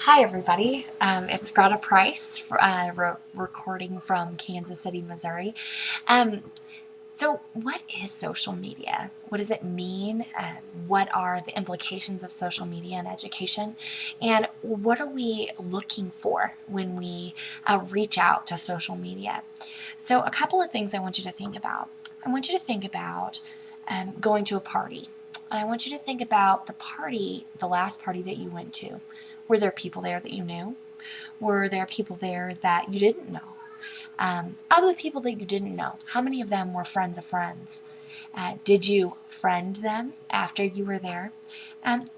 Hi, everybody. It's Greta Price, recording from Kansas City, Missouri. Um, so, what is social media? What does it mean? What are the implications of social media in education? And what are we looking for when we reach out to social media? So, a couple of things I want you to think about. I want you to think about going to a party. And I want you to think about the last party that you went to. Were there people there that you knew? Were there people there that you didn't know? Of the people that you didn't know, how many of them were friends of friends? Did you friend them after you were there?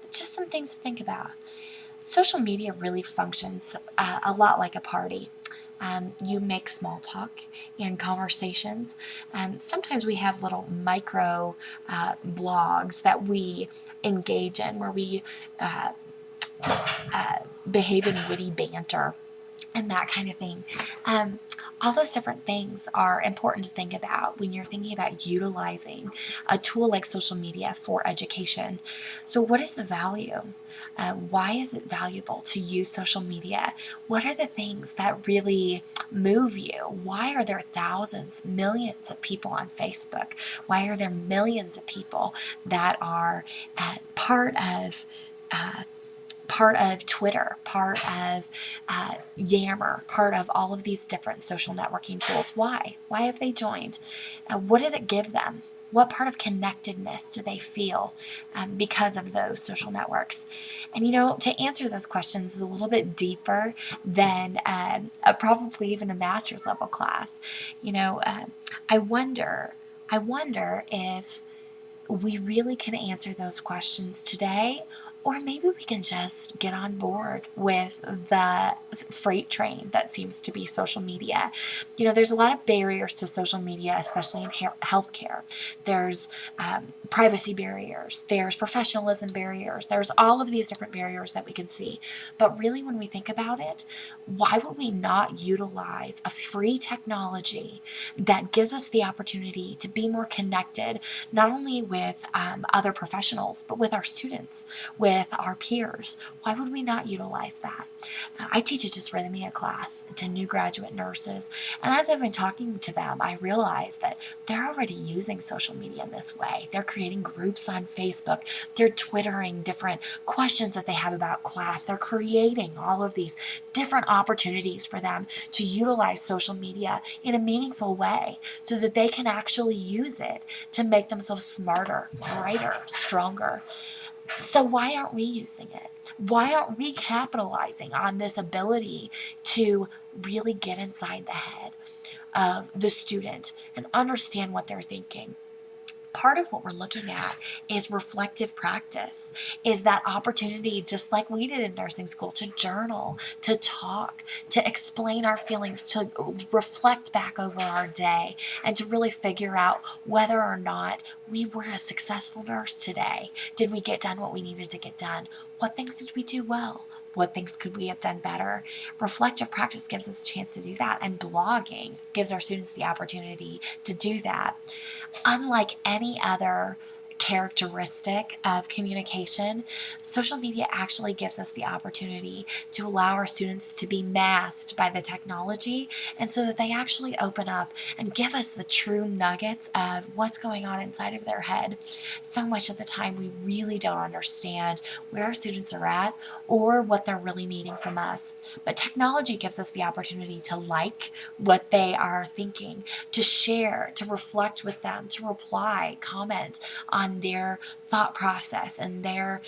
Just some things to think about. Social media really functions a lot like a party. You make small talk and conversations. Sometimes we have little micro blogs that we engage in where we uh, behave in witty banter and that kind of thing. Um, all those different things are important to think about when you're thinking about utilizing a tool like social media for education. So, what is the value? Why is it valuable to use social media? What are the things that really move you? Why are there thousands, millions of people on Facebook? Why are there millions of people that are part of uh, part of Twitter, part of Yammer, part of all of these different social networking tools? Why? Why have they joined? What does it give them? What part of connectedness do they feel because of those social networks? And to answer those questions is a little bit deeper than probably even a master's level class. You know, uh, I wonder, I wonder if we really can answer those questions today, or maybe we can just get on board with the freight train that seems to be social media. There's a lot of barriers to social media, especially in healthcare. There's privacy barriers, there's professionalism barriers, there's all of these different barriers that we can see. But really, when we think about it, why would we not utilize a free technology that gives us the opportunity to be more connected, not only with other professionals, but with our students, with our peers? Why would we not utilize that? I teach a dysrhythmia class to new graduate nurses, and as I've been talking to them, I realized that they're already using social media in this way. They're creating groups on Facebook, they're twittering different questions that they have about class, they're creating all of these different opportunities for them to utilize social media in a meaningful way so that they can actually use it to make themselves smarter, brighter, stronger. So why aren't we using it? Why aren't we capitalizing on this ability to really get inside the head of the student and understand what they're thinking? Part of what we're looking at is reflective practice, is that opportunity, just like we did in nursing school, to journal, to talk, to explain our feelings, to reflect back over our day, and to really figure out whether or not we were a successful nurse today. Did we get done what we needed to get done? What things did we do well? What things could we have done better? Reflective practice gives us a chance to do that, and blogging gives our students the opportunity to do that. Unlike any other characteristic of communication, social media actually gives us the opportunity to allow our students to be masked by the technology, and so that they actually open up and give us the true nuggets of what's going on inside of their head. So much of the time, we really don't understand where our students are at or what they're really needing from us. But technology gives us the opportunity to like what they are thinking, to share, to reflect with them, to reply, comment on their thought process and their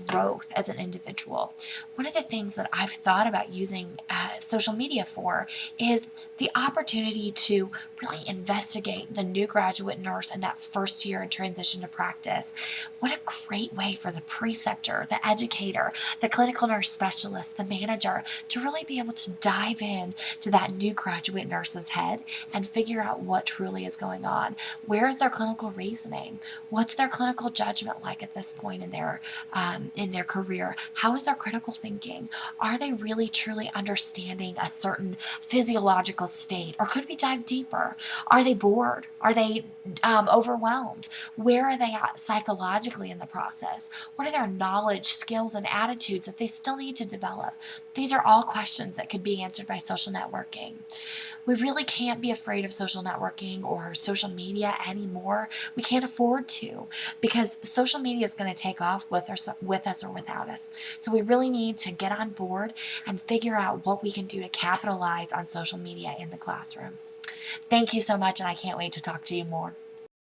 growth as an individual. One of the things that I've thought about using social media for is the opportunity to really investigate the new graduate nurse in that first year in transition to practice. What a great way for the preceptor, the educator, the clinical nurse specialist, the manager to really be able to dive in to that new graduate nurse's head and figure out what truly is going on. Where is their clinical reasoning? thing? What's their clinical judgment like at this point in their career? How is their critical thinking? Are they really truly understanding a certain physiological state? Or could we dive deeper? Are they bored? Are they overwhelmed? Where are they at psychologically in the process? What are their knowledge, skills, and attitudes that they still need to develop? These are all questions that could be answered by social networking. We really can't be afraid of social networking or social media anymore. We can't afford to, because social media is going to take off with us or without us. So we really need to get on board and figure out what we can do to capitalize on social media in the classroom. Thank you so much, and I can't wait to talk to you more.